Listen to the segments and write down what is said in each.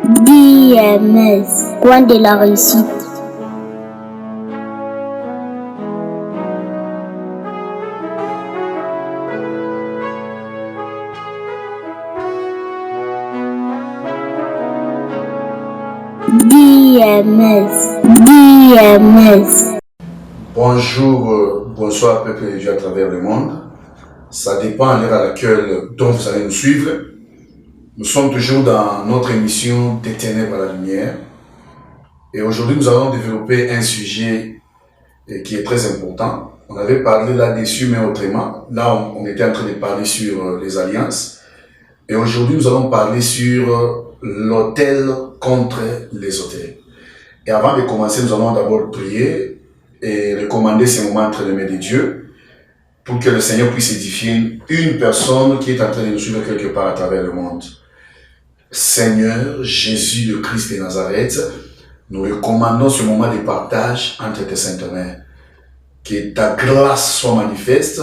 DMS, coin de la réussite. DMS. Bonjour, bonsoir peuple de Dieu à travers le monde. Ça dépend de l'heure à laquelle dont vous allez nous suivre. Nous sommes toujours dans notre émission Des ténèbres à la lumière. Et aujourd'hui, nous allons développer un sujet qui est très important. On avait parlé là-dessus, mais autrement. Là, on était en train de parler sur les alliances. Et aujourd'hui, nous allons parler sur l'autel contre les autels. Et avant de commencer, nous allons d'abord prier et recommander ces moments entre les mains de Dieu pour que le Seigneur puisse édifier une personne qui est en train de nous suivre quelque part à travers le monde. Seigneur Jésus le Christ de Nazareth, nous recommandons ce moment de partage entre tes saintes mains. Que ta grâce soit manifeste,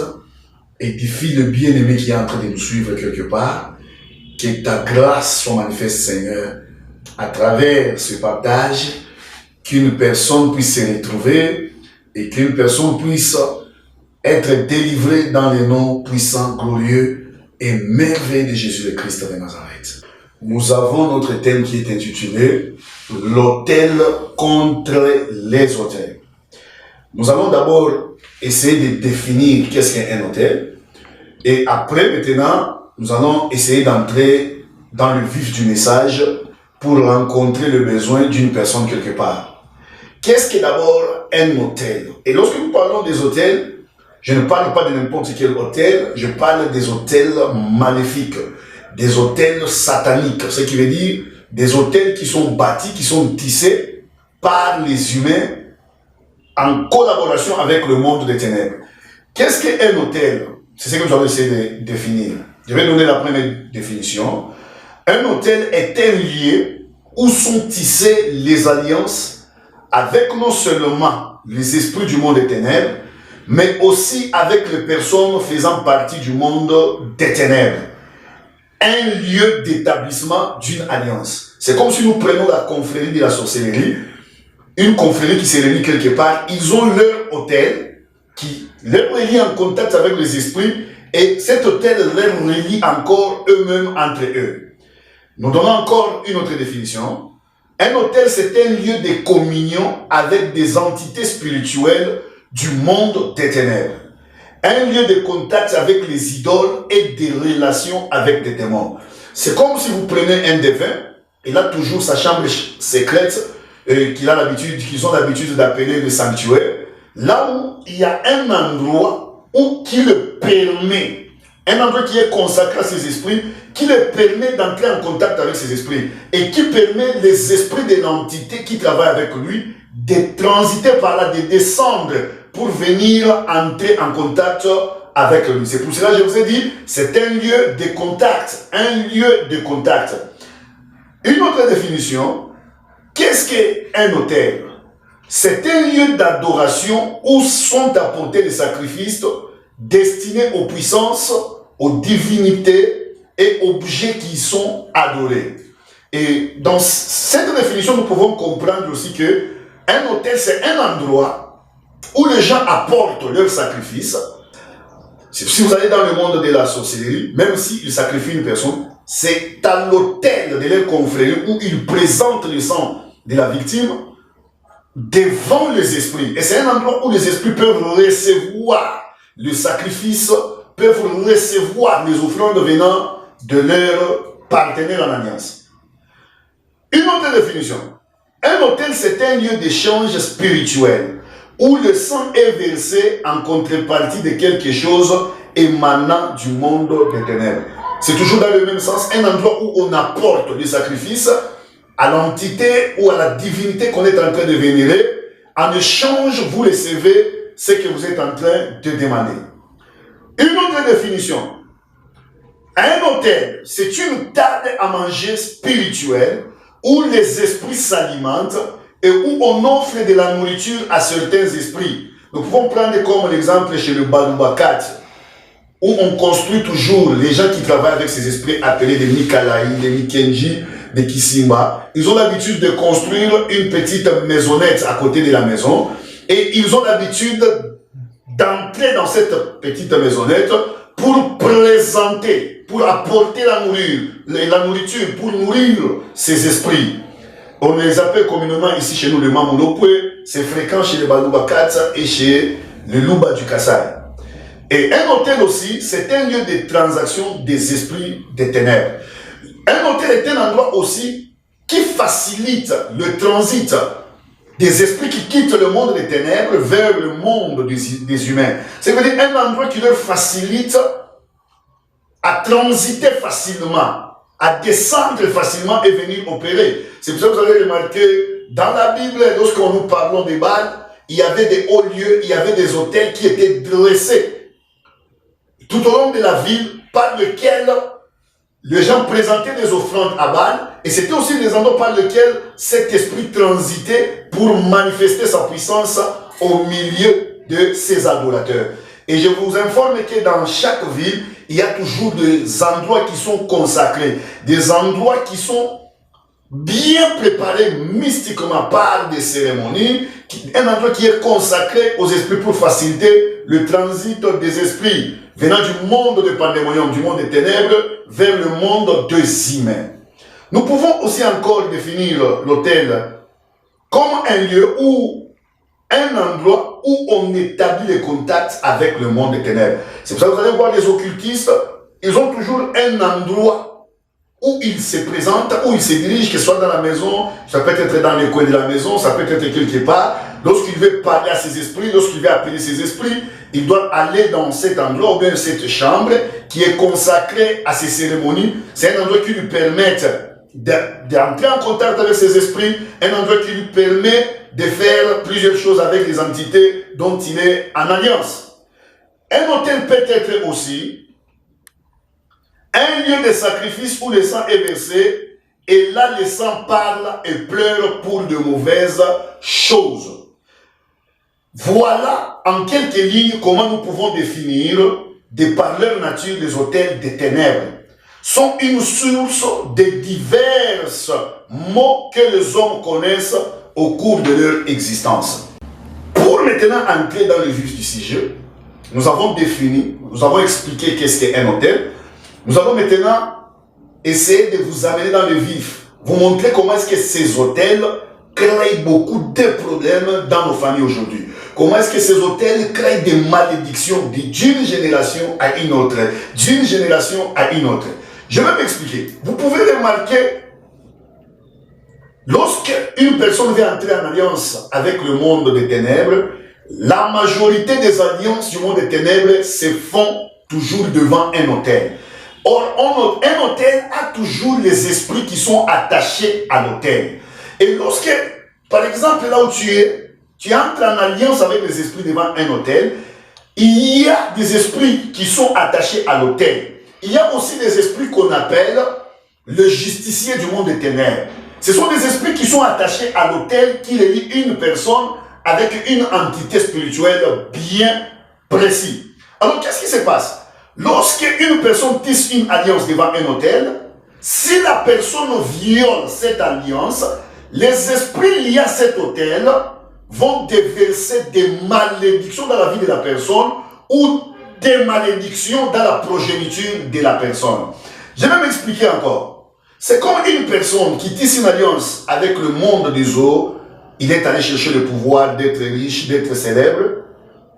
édifie le bien-aimé qui est en train de nous suivre quelque part. Que ta grâce soit manifeste, Seigneur, à travers ce partage, qu'une personne puisse se retrouver et qu'une personne puisse être délivrée dans le nom puissant, glorieux et merveilleux de Jésus le Christ de Nazareth. Nous avons notre thème qui est intitulé « L'autel contre les autels ». Nous allons d'abord essayer de définir qu'est-ce qu'est un autel. Et après, maintenant, nous allons essayer d'entrer dans le vif du message pour rencontrer le besoin d'une personne quelque part. Qu'est-ce qu'est d'abord un autel? Et lorsque nous parlons des autels, je ne parle pas de n'importe quel autel, je parle des autels maléfiques, des autels sataniques, ce qui veut dire des autels qui sont bâtis, qui sont tissés par les humains en collaboration avec le monde des ténèbres. Qu'est-ce qu'un autel? C'est ce que nous allons essayer de définir. Je vais donner la première définition. Un autel est un lieu où sont tissées les alliances avec non seulement les esprits du monde des ténèbres, mais aussi avec les personnes faisant partie du monde des ténèbres. Un lieu d'établissement d'une alliance. C'est comme si nous prenions la confrérie de la sorcellerie, une confrérie qui se réunit quelque part, ils ont leur autel qui les relie en contact avec les esprits et cet autel les relie encore eux-mêmes entre eux. Nous donnons encore une autre définition. Un autel, c'est un lieu de communion avec des entités spirituelles du monde des ténèbres. Un lieu de contact avec les idoles et des relations avec des démons. C'est comme si vous prenez un défunt, il a toujours sa chambre secrète qu'ils ont l'habitude d'appeler le sanctuaire, là où il y a un endroit qui le permet, un endroit qui est consacré à ses esprits, qui le permet d'entrer en contact avec ses esprits et qui permet les esprits de l'entité qui travaille avec lui de transiter par là, de descendre pour venir entrer en contact avec lui. C'est pour cela que je vous ai dit, c'est un lieu de contact, un lieu de contact. Une autre définition, qu'est-ce qu'un autel? C'est un lieu d'adoration où sont apportés les sacrifices destinés aux puissances, aux divinités et objets qui sont adorés. Et dans cette définition, nous pouvons comprendre aussi que un autel, c'est un endroit où les gens apportent leurs sacrifices. Si vous allez dans le monde de la sorcellerie, même s'ils sacrifient une personne, c'est à l'autel de leur confrérie où ils présentent le sang de la victime devant les esprits. Et c'est un endroit où les esprits peuvent recevoir le sacrifice, peuvent recevoir les offrandes venant de leurs partenaires en alliance. Une autre définition. Un autel, c'est un lieu d'échange spirituel où le sang est versé en contrepartie de quelque chose émanant du monde des ténèbres. C'est toujours dans le même sens, un endroit où on apporte des sacrifices à l'entité ou à la divinité qu'on est en train de vénérer. En échange, vous recevez ce que vous êtes en train de demander. Une autre définition. Un autel, c'est une table à manger spirituelle où les esprits s'alimentent et où on offre de la nourriture à certains esprits. Nous pouvons prendre comme l'exemple chez le Badoubakat, où on construit toujours les gens qui travaillent avec ces esprits appelés des Mikalaï, des Mikenji, de Kisimba, ils ont l'habitude de construire une petite maisonnette à côté de la maison et ils ont l'habitude d'entrer dans cette petite maisonnette pour présenter, pour apporter la nourriture, pour nourrir ces esprits. On les appelle communément ici chez nous les Mamoulopwe, c'est fréquent chez les Baluba Katsa et chez les Luba du Kassai. Et un hôtel aussi, c'est un lieu de transaction des esprits des ténèbres. Un hôtel est un endroit aussi qui facilite le transit des esprits qui quittent le monde des ténèbres vers le monde des humains. C'est-à-dire un endroit qui leur facilite à transiter facilement, à descendre facilement et venir opérer. C'est pour ça que vous avez remarqué, dans la Bible, lorsqu'on nous parlons des Baals, il y avait des hauts lieux, il y avait des hôtels qui étaient dressés tout au long de la ville par lesquels les gens présentaient des offrandes à Baal et c'était aussi des endroits par lesquels cet esprit transitait pour manifester sa puissance au milieu de ses adorateurs. Et je vous informe que dans chaque ville, il y a toujours des endroits qui sont consacrés, des endroits qui sont bien préparés mystiquement par des cérémonies, un endroit qui est consacré aux esprits pour faciliter le transit des esprits venant du monde de pandémonium, du monde des ténèbres, vers le monde des humains. Nous pouvons aussi encore définir l'autel comme un lieu où, un endroit où on établit les contacts avec le monde des ténèbres. C'est pour ça que vous allez voir les occultistes, ils ont toujours un endroit où ils se présentent, où ils se dirigent, que ce soit dans la maison, ça peut être dans les coins de la maison, ça peut être quelque part. Lorsqu'il veut parler à ses esprits, lorsqu'il veut appeler ses esprits, il doit aller dans cet endroit, ou bien cette chambre qui est consacrée à ces cérémonies. C'est un endroit qui lui permet d'entrer en contact avec ses esprits, un endroit qui lui permet de faire plusieurs choses avec les entités dont il est en alliance. Un hôtel peut être aussi un lieu de sacrifice où le sang est versé et là le sang parle et pleure pour de mauvaises choses. Voilà en quelques lignes comment nous pouvons définir, de par leur nature, les hôtels des ténèbres. Sont une source de divers mots que les hommes connaissent au cours de leur existence. Pour maintenant entrer dans le vif du sujet, nous avons défini, nous avons expliqué qu'est-ce qu'est un hôtel. Nous allons maintenant essayer de vous amener dans le vif, vous montrer comment est-ce que ces hôtels créent beaucoup de problèmes dans nos familles aujourd'hui. Comment est-ce que ces hôtels créent des malédictions d'une génération à une autre, d'une génération à une autre. Je vais m'expliquer. Vous pouvez remarquer, lorsque une personne vient entrer en alliance avec le monde des ténèbres, la majorité des alliances du monde des ténèbres se font toujours devant un hôtel. Or, un hôtel a toujours les esprits qui sont attachés à l'hôtel. Et lorsque, par exemple, là où tu entres en alliance avec les esprits devant un hôtel, il y a des esprits qui sont attachés à l'hôtel. Il y a aussi des esprits qu'on appelle le justicier du monde des ténèbres. Ce sont des esprits qui sont attachés à l'hôtel qui relie une personne avec une entité spirituelle bien précise. Alors, qu'est-ce qui se passe? Lorsque une personne tisse une alliance devant un hôtel, si la personne viole cette alliance, les esprits liés à cet hôtel vont déverser des malédictions dans la vie de la personne ou des malédictions dans la progéniture de la personne. Je vais m'expliquer encore. C'est comme une personne qui tisse une alliance avec le monde des eaux, il est allé chercher le pouvoir d'être riche, d'être célèbre,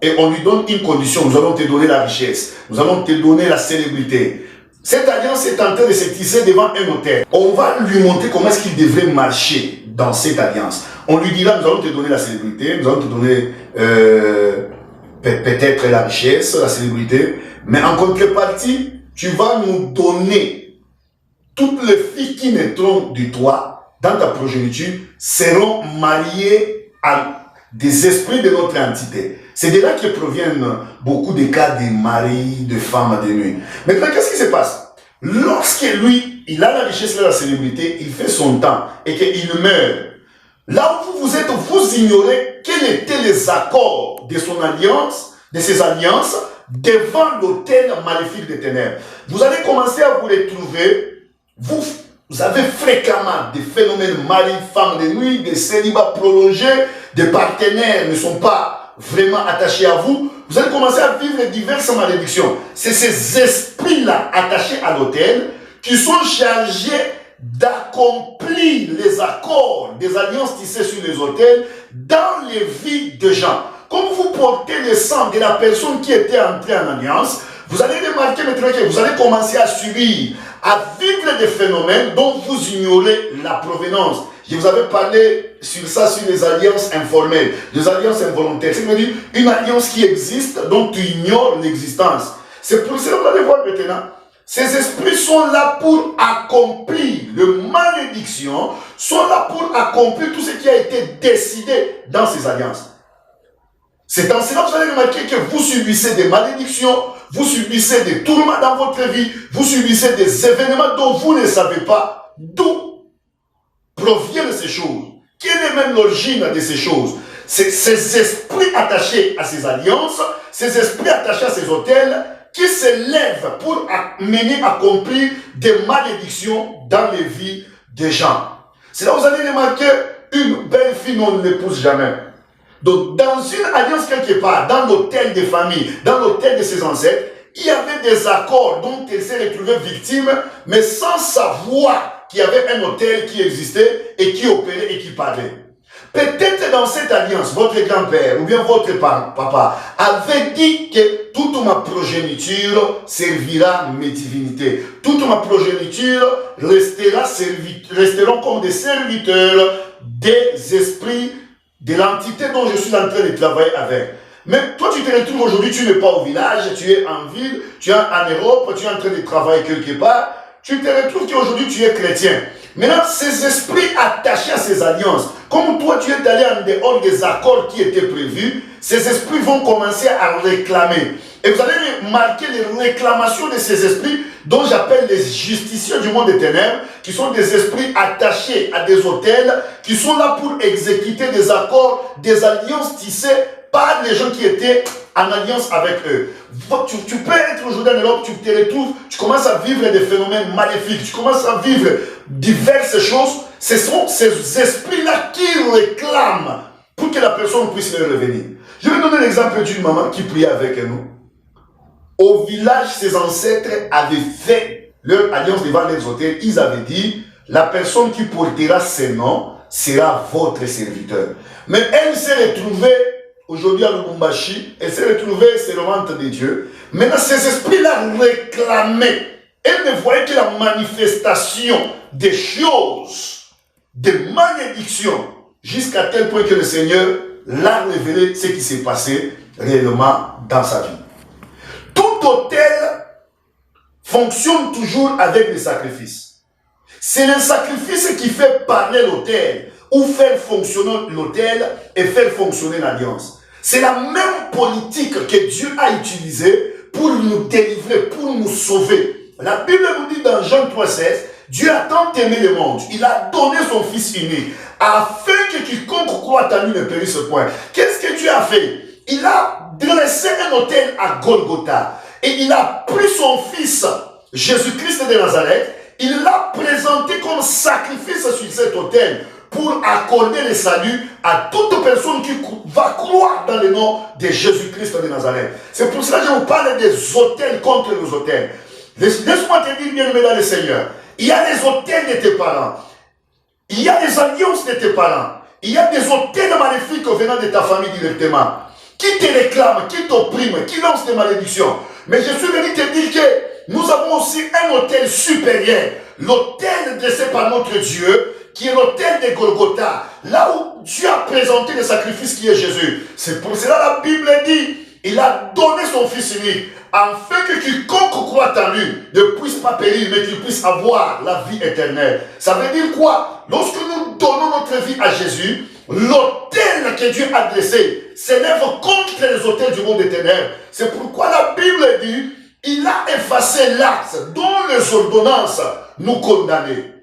et on lui donne une condition, nous allons te donner la richesse, nous allons te donner la célébrité. Cette alliance est en train de se tisser devant un hôtel. On va lui montrer comment est-ce qu'il devrait marcher dans cette alliance. On lui dira, nous allons te donner la célébrité, nous allons te donner peut-être la richesse, la célébrité, mais en contrepartie, tu vas nous donner toutes les filles qui naîtront de toi, dans ta progéniture, seront mariées à des esprits de notre entité. C'est de là que proviennent beaucoup de cas de maris, de femmes de nuit. Maintenant, qu'est-ce qui se passe? Lorsque lui, il a la richesse et la célébrité, il fait son temps et qu'il meurt, là où vous êtes, vous ignorez quels étaient les accords de son alliance, de ses alliances, devant l'autel maléfique des ténèbres. Vous allez commencer à vous retrouver, vous Vous avez fréquemment des phénomènes mari-femme de nuit, des célibats prolongés, des partenaires ne sont pas vraiment attachés à vous. Vous allez commencer à vivre diverses malédictions. C'est ces esprits-là attachés à l'autel qui sont chargés d'accomplir les accords des alliances tissées sur les autels dans les vies de gens. Comme vous portez le sang de la personne qui était entrée en alliance, vous allez remarquer maintenant que vous allez commencer à subir, à vivre des phénomènes dont vous ignorez la provenance. Je vous avais parlé sur ça, sur les alliances informelles, les alliances involontaires. C'est-à-dire une alliance qui existe dont tu ignores l'existence. C'est pour cela que vous allez voir maintenant. Ces esprits sont là pour accomplir les malédictions, sont là pour accomplir tout ce qui a été décidé dans ces alliances. C'est en cela que vous allez remarquer que vous subissez des malédictions, vous subissez des tourments dans votre vie, vous subissez des événements dont vous ne savez pas d'où proviennent ces choses. Quelle est même l'origine de ces choses? C'est ces esprits attachés à ces alliances, ces esprits attachés à ces autels, qui se lèvent pour mener à accomplir des malédictions dans les vies des gens. C'est là où vous allez remarquer une belle fille, on ne l'épouse jamais. Donc, dans une alliance quelque part, dans l'autel des familles, dans l'autel de ses ancêtres, il y avait des accords dont elle s'est retrouvée victime, mais sans savoir qu'il y avait un autel qui existait et qui opérait et qui parlait. Peut-être dans cette alliance, votre grand-père ou bien votre papa avait dit que toute ma progéniture servira mes divinités. Toute ma progéniture resteront comme des serviteurs des esprits de l'entité dont je suis en train de travailler avec. Mais toi, tu te retrouves aujourd'hui, tu n'es pas au village, tu es en ville, tu es en Europe, tu es en train de travailler quelque part. Tu te retrouves qu'aujourd'hui, tu es chrétien. Maintenant, ces esprits attachés à ces alliances, comme toi, tu es allé en dehors des accords qui étaient prévus, ces esprits vont commencer à réclamer. Et vous allez remarquer les réclamations de ces esprits, dont j'appelle les justiciers du monde des ténèbres, qui sont des esprits attachés à des autels, qui sont là pour exécuter des accords, des alliances tissées par les gens qui étaient en alliance avec eux. Tu peux être aujourd'hui en Europe, tu te retrouves, tu commences à vivre des phénomènes maléfiques, tu commences à vivre diverses choses. Ce sont ces esprits-là qui réclament pour que la personne puisse leur revenir. Je vais donner l'exemple d'une maman qui priait avec nous. Au village, ses ancêtres avaient fait leur alliance devant les autels. Ils avaient dit, la personne qui portera ces noms sera votre serviteur. Mais elle s'est retrouvée aujourd'hui à Lubumbashi, elle s'est retrouvée servante de Dieu. Maintenant, ces esprits-là réclamaient. Elle ne voyait que la manifestation des choses, des malédictions, jusqu'à tel point que le Seigneur l'a révélé ce qui s'est passé réellement dans sa vie. Tout autel fonctionne toujours avec les sacrifices. C'est le sacrifice qui fait parler l'autel, ou faire fonctionner l'autel et faire fonctionner l'alliance. C'est la même politique que Dieu a utilisée pour nous délivrer, pour nous sauver. La Bible nous dit dans Jean 3,16, Dieu a tant aimé le monde, il a donné son Fils unique, afin que quiconque croit en lui ne périsse point. Qu'est-ce que Dieu a fait? Il a dressé un autel à Golgotha, et il a pris son Fils, Jésus-Christ de Nazareth, il l'a présenté comme sacrifice sur cet autel, pour accorder le salut à toute personne qui va croire dans le nom de Jésus-Christ de Nazareth. C'est pour cela que je vous parle des autels contre les autels. Laisse-moi te dire, bien aimé dans le Seigneur, il y a les autels de tes parents, il y a les alliances de tes parents, il y a des autels maléfiques venant de ta famille directement, qui te réclament, qui t'oppriment, qui lancent des malédictions. Mais je suis venu te dire que nous avons aussi un autel supérieur, l'autel dressé par notre Dieu, qui est l'autel de Golgotha, là où Dieu a présenté le sacrifice qui est Jésus. C'est pour cela que la Bible dit, il a donné son Fils unique, afin que quiconque croit en lui ne puisse pas périr, mais qu'il puisse avoir la vie éternelle. Ça veut dire quoi? Lorsque nous donnons notre vie à Jésus, l'autel que Dieu a dressé s'élève contre les autels du monde des ténèbres. C'est pourquoi la Bible dit, il a effacé l'acte dont les ordonnances nous condamnaient.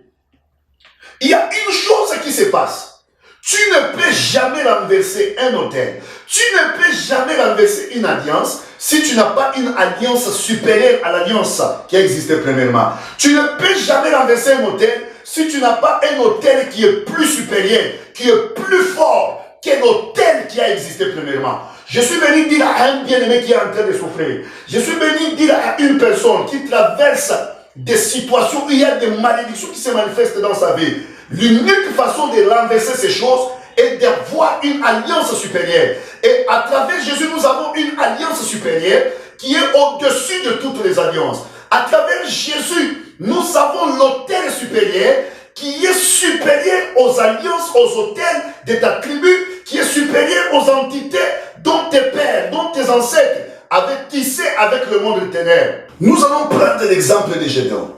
Il y a une chose qui se passe. Tu ne peux jamais renverser un autel. Tu ne peux jamais renverser une alliance si tu n'as pas une alliance supérieure à l'alliance qui a existé premièrement. Tu ne peux jamais renverser un autel si tu n'as pas un autel qui est plus supérieur, qui est plus fort que l'autel qui a existé premièrement. Je suis venu dire à un bien-aimé qui est en train de souffrir. Je suis venu dire à une personne qui traverse des situations où il y a des malédictions qui se manifestent dans sa vie. L'unique façon de renverser ces choses est d'avoir une alliance supérieure. Et à travers Jésus, nous avons une alliance supérieure qui est au-dessus de toutes les alliances. À travers Jésus, nous avons l'autel supérieur qui est supérieur aux alliances, aux autels de ta tribu, qui est supérieur aux entités dont tes pères, dont tes ancêtres avaient tissé avec le monde de ténèbres. Nous allons prendre l'exemple de Gédéon.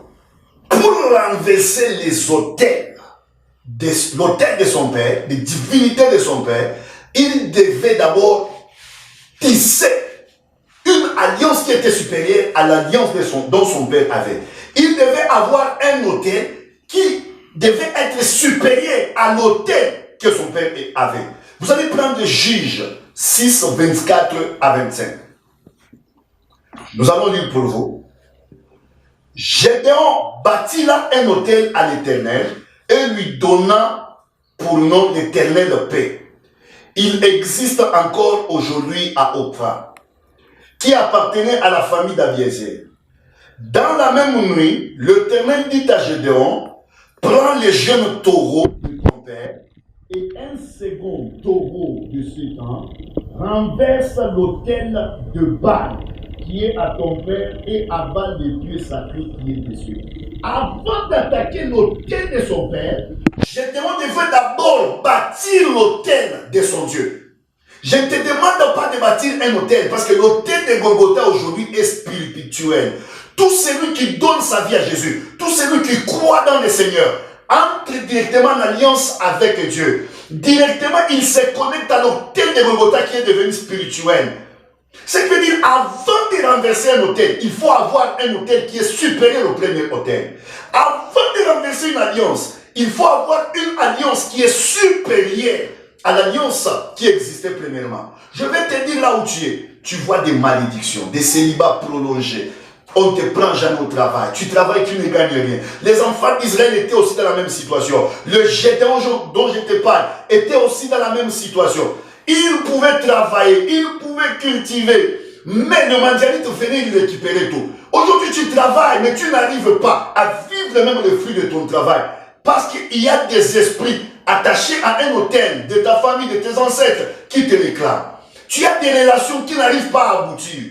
Pour renverser les autels, l'autel de son père, les divinités de son père, il devait d'abord tisser une alliance qui était supérieure à l'alliance dont son père avait. Il devait avoir un autel qui devait être supérieur à l'autel que son père avait. Vous allez prendre Juge 6, 24 à 25. Nous allons lire pour vous. Gédéon bâtit là un autel à l'Éternel et lui donna pour nom l'Éternel paix. Il existe encore aujourd'hui à Ophrah, qui appartenait à la famille d'Abiézer. Dans la même nuit, l'Éternel dit à Gédéon, prends les jeunes taureaux de ton père et un second taureau de ce temps, renverse l'autel de Baal qui est à ton père et abat les dieux sacrés qui est dessus. Avant d'attaquer l'autel de son père, Gédéon devait d'abord bâtir l'autel de son Dieu. Je ne te demande pas de bâtir un autel parce que l'autel de Golgotha aujourd'hui est spirituel. Tout celui qui donne sa vie à Jésus, tout celui qui croit dans le Seigneur, entre directement en alliance avec Dieu. Directement, il se connecte à l'autel de Golgotha qui est devenu spirituel. Ce qui veut dire, avant de renverser un autel, il faut avoir un autel qui est supérieur au premier autel. Avant de renverser une alliance, il faut avoir une alliance qui est supérieure à l'alliance qui existait premièrement. Je vais te dire là où tu es. Tu vois des malédictions, des célibats prolongés. On ne te prend jamais au travail. Tu travailles, tu ne gagnes rien. Les enfants d'Israël étaient aussi dans la même situation. Le Gédéon dont je te parle était aussi dans la même situation. Ils pouvaient travailler, ils pouvaient cultiver, mais le mendianite venait lui récupérer tout. Aujourd'hui, tu travailles, mais tu n'arrives pas à vivre même le fruit de ton travail. Parce qu'il y a des esprits attachés à un autel de ta famille, de tes ancêtres, qui te réclament. Tu as des relations qui n'arrivent pas à aboutir.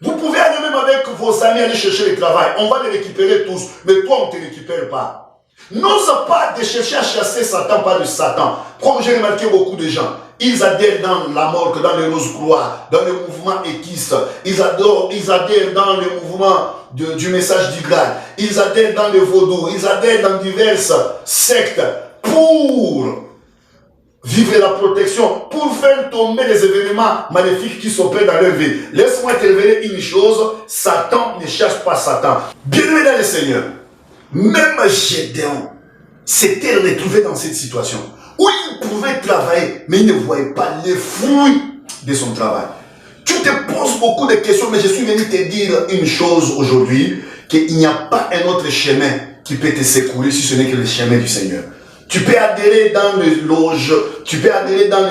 Vous pouvez aller même avec vos amis aller chercher le travail. On va les récupérer tous, mais toi, on ne te récupère pas. N'ose pas de chercher à chasser Satan, pas de Satan. Comme j'ai remarqué beaucoup de gens, ils adhèrent dans la morgue, dans le Rose-Croix, dans le mouvement équiste. Ils adhèrent dans le mouvement du message du Graal. Ils adhèrent dans le vaudou. Ils adhèrent dans diverses sectes pour vivre la protection, pour faire tomber les événements maléfiques qui s'opèrent dans leur vie. Laisse-moi te révéler une chose, Satan ne cherche pas Satan. Bienvenue dans le Seigneur. Même Gédéon s'était retrouvé dans cette situation où il pouvait travailler, mais il ne voyait pas les fruits de son travail. Tu te poses beaucoup de questions, mais je suis venu te dire une chose aujourd'hui, qu'il n'y a pas un autre chemin qui peut te secourir si ce n'est que le chemin du Seigneur. Tu peux adhérer dans les loges, tu peux adhérer dans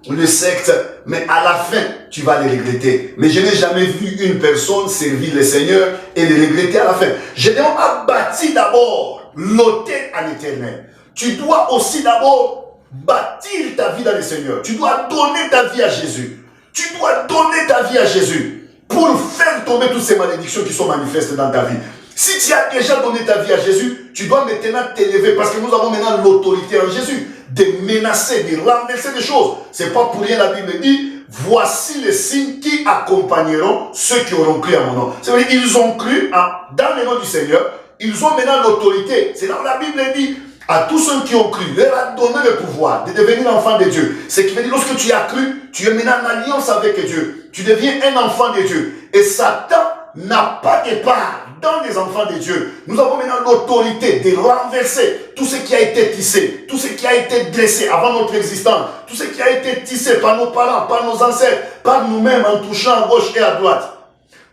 le secte, mais à la fin, tu vas les regretter. Mais je n'ai jamais vu une personne servir le Seigneur et le regretter à la fin. Gédéon a bâti d'abord l'autel à l'Éternel. Tu dois aussi d'abord bâtir ta vie dans le Seigneur. Tu dois donner ta vie à Jésus. Tu dois donner ta vie à Jésus pour faire tomber toutes ces malédictions qui sont manifestes dans ta vie. Si tu as déjà donné ta vie à Jésus, tu dois maintenant t'élever parce que nous avons maintenant l'autorité en Jésus de menacer, de renverser des choses. C'est pas pour rien la Bible dit, voici les signes qui accompagneront ceux qui auront cru à mon nom. C'est-à-dire ils ont cru dans le nom du Seigneur, ils ont maintenant l'autorité. C'est là où la Bible dit, à tous ceux qui ont cru, leur a donné le pouvoir de devenir enfant de Dieu. Ce qui veut dire, lorsque tu as cru, tu es maintenant en alliance avec Dieu. Tu deviens un enfant de Dieu. Et Satan n'a pas de part tant les enfants de Dieu, nous avons maintenant l'autorité de renverser tout ce qui a été tissé, tout ce qui a été dressé avant notre existence, tout ce qui a été tissé par nos parents, par nos ancêtres, par nous-mêmes en touchant à gauche et à droite.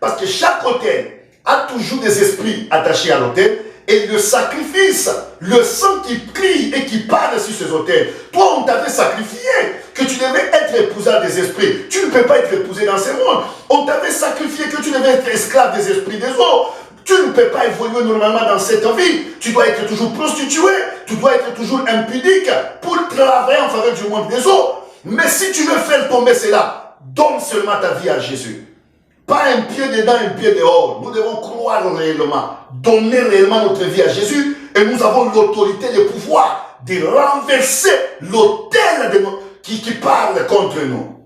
Parce que chaque autel a toujours des esprits attachés à l'autel et le sacrifice, le sang qui crie et qui parle sur ces autels. Toi, on t'avait sacrifié que tu devais être épousé des esprits. Tu ne peux pas être épousé dans ce monde. On t'avait sacrifié que tu devais être esclave des esprits des autres. Tu ne peux pas évoluer normalement dans cette vie. Tu dois être toujours prostitué. Tu dois être toujours impudique pour travailler en faveur du monde des autres. Mais si tu veux faire tomber cela, donne seulement ta vie à Jésus. Pas un pied dedans, un pied dehors. Nous devons croire réellement, donner réellement notre vie à Jésus et nous avons l'autorité, le pouvoir de renverser l'autel qui parle contre nous.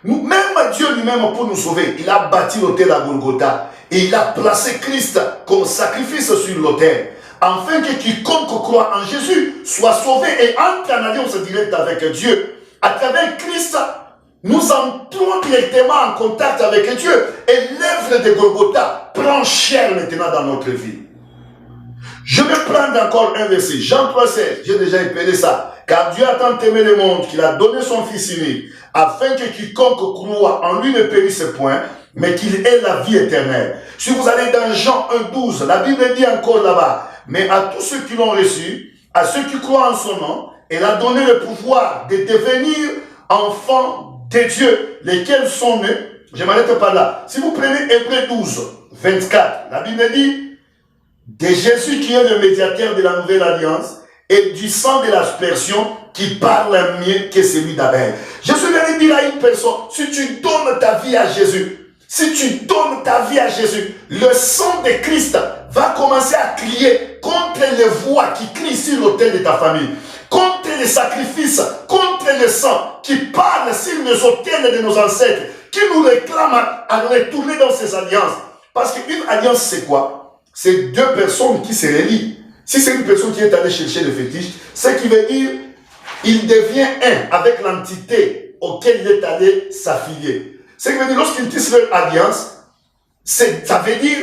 Même Dieu lui-même, pour nous sauver, il a bâti l'autel à Golgotha et il a placé Christ comme sacrifice sur l'autel, afin que quiconque croit en Jésus soit sauvé et entre en alliance directe avec Dieu. À travers Christ, nous entrons directement en contact avec Dieu et l'œuvre de Golgotha prend chair maintenant dans notre vie. Je vais prendre encore un verset, Jean 3,16, j'ai déjà épelé ça. Car Dieu a tant aimé le monde qu'il a donné son Fils unique, afin que quiconque croit en lui ne périsse point, mais qu'il ait la vie éternelle. Si vous allez dans Jean 1,12, la Bible dit encore là-bas, mais à tous ceux qui l'ont reçu, à ceux qui croient en son nom, il a donné le pouvoir de devenir enfants de Dieu, lesquels sont nés. Je m'arrête pas là. Si vous prenez Hébreux 12, 24, la Bible dit, de Jésus qui est le médiateur de la nouvelle alliance et du sang de l'aspersion qui parle mieux que celui d'Abel. Jésus vient dire à une personne, si tu donnes ta vie à Jésus, si tu donnes ta vie à Jésus, le sang de Christ va commencer à crier contre les voix qui crient sur l'autel de ta famille, contre les sacrifices, contre le sang qui parle sur les autels de nos ancêtres, qui nous réclament à retourner dans ces alliances. Parce qu'une alliance, c'est quoi? C'est deux personnes qui se relient. Si c'est une personne qui est allée chercher le fétiche, ce qui veut dire il devient un avec l'entité auquel il est allé s'affilier. Ce qui veut dire lorsqu'ils tissent leur alliance, ça veut dire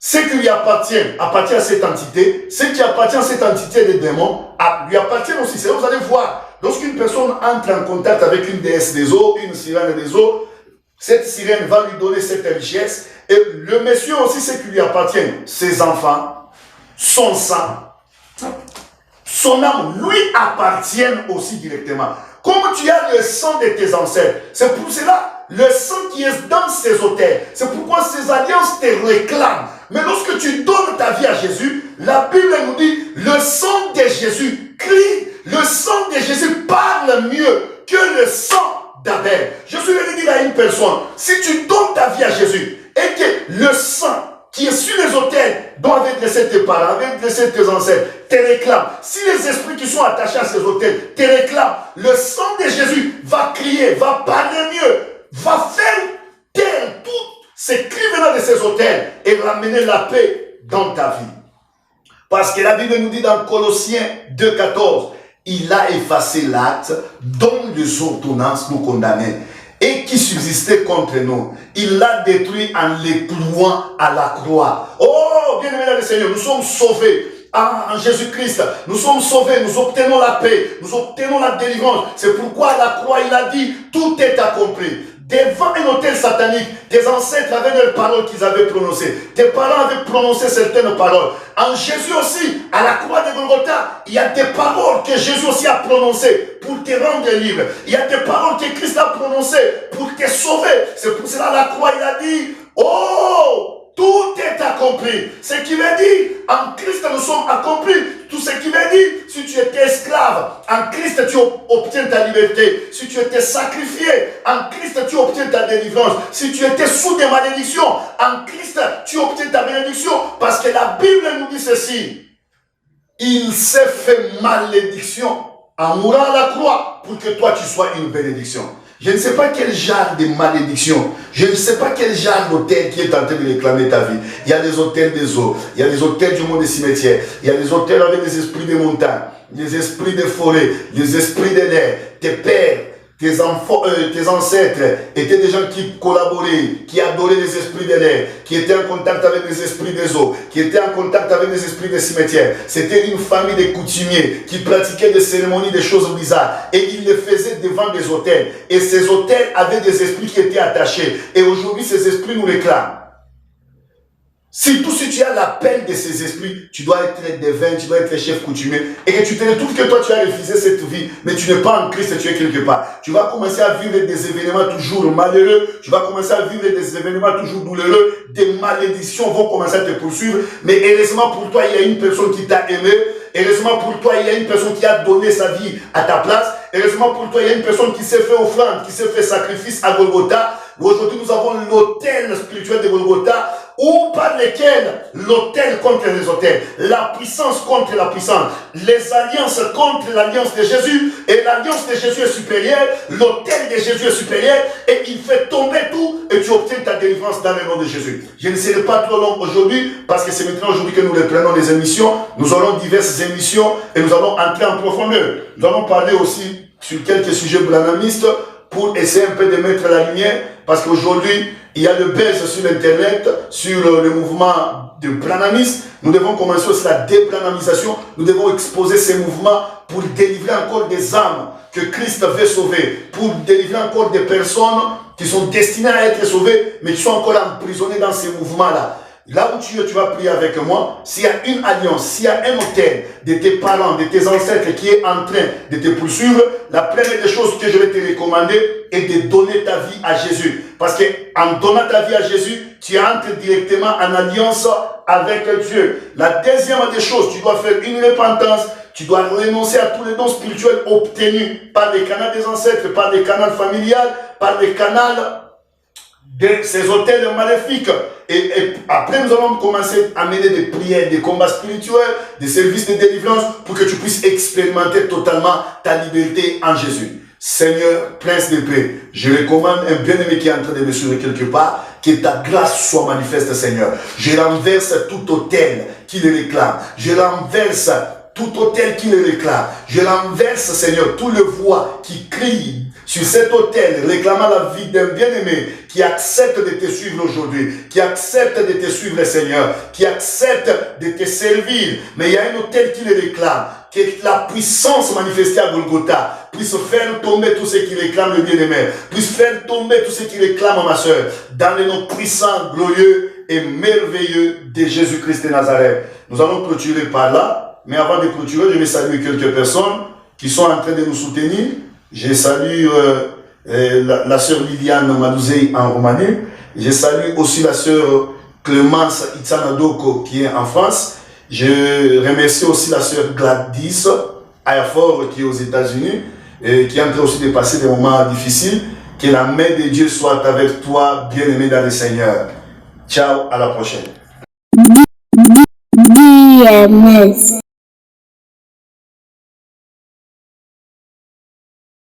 ce qui lui appartient à cette entité, ce qui appartient à cette entité des démons lui appartient aussi. C'est là vous allez voir, lorsqu'une personne entre en contact avec une déesse des eaux, une sirène des eaux, cette sirène va lui donner cette richesse. Et le monsieur aussi, ce qui lui appartient, ses enfants, son sang, son âme lui appartiennent aussi directement. Comme tu as le sang de tes ancêtres, c'est pour cela, le sang qui est dans ces autels, c'est pourquoi ces alliances te réclament. Mais lorsque tu donnes ta vie à Jésus, la Bible nous dit, le sang de Jésus crie, le sang de Jésus parle mieux que le sang d'Abel. Je suis venu dire à une personne, si tu donnes ta vie à Jésus, et que le sang qui est sur les autels dont avaient dressé tes parents, avaient dressé tes ancêtres, te réclame. Si les esprits qui sont attachés à ces autels te réclament, le sang de Jésus va crier, va parler mieux, va faire taire tous ces cris venant de ces autels et ramener la paix dans ta vie. Parce que la Bible nous dit dans Colossiens 2,14, il a effacé l'acte dont les ordonnances nous condamnaient et qui subsistait contre nous. Il l'a détruit en les clouant à la croix. Oh, bien-aimés dans le Seigneur, nous sommes sauvés en Jésus-Christ. Nous sommes sauvés, nous obtenons la paix, nous obtenons la délivrance. C'est pourquoi à la croix, il a dit, tout est accompli. Devant un autel satanique, tes ancêtres avaient des paroles qu'ils avaient prononcées. Tes parents avaient prononcé certaines paroles. En Jésus aussi, à la croix de Golgotha, il y a des paroles que Jésus aussi a prononcées pour te rendre libre. Il y a des paroles que Christ a prononcées pour te sauver. C'est pour cela à la croix, il a dit, oh, tout est accompli. Ce qui veut dire, en Christ nous sommes accomplis. Tout ce qui veut dire, si tu étais esclave, en Christ tu obtiens ta liberté. Si tu étais sacrifié, en Christ tu obtiens ta délivrance. Si tu étais sous des malédictions, en Christ tu obtiens ta bénédiction. Parce que la Bible nous dit ceci. Il s'est fait malédiction en mourant à la croix pour que toi tu sois une bénédiction. Je ne sais pas quel genre de malédiction, je ne sais pas quel genre d'autel qui est en train de réclamer ta vie. Il y a des hôtels des eaux, il y a des hôtels du monde des cimetières, il y a des hôtels avec des esprits des montagnes, des esprits des forêts, des esprits des nerfs, tes pères, tes ancêtres étaient des gens qui collaboraient, qui adoraient les esprits de l'air, qui étaient en contact avec les esprits des eaux, qui étaient en contact avec les esprits des cimetières. C'était une famille de coutumiers qui pratiquaient des cérémonies, des choses bizarres. Et ils le faisaient devant des autels. Et ces autels avaient des esprits qui étaient attachés. Et aujourd'hui, ces esprits nous réclament. Surtout si tu as l'appel de ces esprits, tu dois être devin, tu dois être chef coutumier, et que tu te retrouves que toi tu as refusé cette vie, mais tu n'es pas en Christ et tu es quelque part. Tu vas commencer à vivre des événements toujours malheureux, tu vas commencer à vivre des événements toujours douloureux, des malédictions vont commencer à te poursuivre, mais heureusement pour toi, il y a une personne qui t'a aimé, heureusement pour toi, il y a une personne qui a donné sa vie à ta place, heureusement pour toi, il y a une personne qui s'est fait offrande, qui s'est fait sacrifice à Golgotha. Aujourd'hui, nous avons l'autel spirituel de Golgotha, ou par lequel l'autel contre les autels, la puissance contre la puissance, les alliances contre l'alliance de Jésus, et l'alliance de Jésus est supérieure, l'autel de Jésus est supérieur, et il fait tomber tout, et tu obtiens ta délivrance dans le nom de Jésus. Je ne serai pas trop long aujourd'hui, parce que c'est maintenant aujourd'hui que nous reprenons les émissions. Nous aurons diverses émissions, et nous allons entrer en profondeur. Nous allons parler aussi sur quelques sujets branhamistes, pour essayer un peu de mettre la lumière, parce qu'aujourd'hui, il y a le buzz sur Internet, sur le mouvement de branhamisme. Nous devons commencer aussi la débranhamisation. Nous devons exposer ces mouvements pour délivrer encore des âmes que Christ veut sauver, pour délivrer encore des personnes qui sont destinées à être sauvées, mais qui sont encore emprisonnées dans ces mouvements-là. Là où tu es, tu vas prier avec moi. S'il y a une alliance, s'il y a un autel de tes parents, de tes ancêtres qui est en train de te poursuivre, la première des choses que je vais te recommander est de donner ta vie à Jésus. Parce qu'en donnant ta vie à Jésus, tu entres directement en alliance avec Dieu. La deuxième des choses, tu dois faire une repentance. Tu dois renoncer à tous les dons spirituels obtenus par les canaux des ancêtres, par les canaux familiales, par les canaux de ces hôtels maléfiques. Et après, nous allons commencer à mener des prières, des combats spirituels, des services de délivrance pour que tu puisses expérimenter totalement ta liberté en Jésus. Seigneur, Prince de paix, je recommande un bien-aimé qui est en train de me suivre quelque part, que ta grâce soit manifeste, Seigneur. Je renverse tout autel qui le réclame. Je renverse tout autel qui le réclame. Je renverse, Seigneur, tout le voix qui crie sur cet autel, réclamant la vie d'un bien-aimé qui accepte de te suivre aujourd'hui, qui accepte de te suivre, Seigneur, qui accepte de te servir. Mais il y a un autel qui le réclame, que la puissance manifestée à Golgotha puisse faire tomber tout ce qui réclame le bien-aimé, puisse faire tomber tout ce qui réclame ma soeur, dans le nom puissant, glorieux et merveilleux de Jésus-Christ de Nazareth. Nous allons clôturer par là, mais avant de clôturer, je vais saluer quelques personnes qui sont en train de nous soutenir. Je salue la sœur Liliane Madouzei en Roumanie. Je salue aussi la sœur Clémence Itzanadoko qui est en France. Je remercie aussi la sœur Gladys Ayafort qui est aux États-Unis et qui est en train aussi de passer des moments difficiles. Que la main de Dieu soit avec toi, bien-aimé dans le Seigneur. Ciao, à la prochaine. DMS.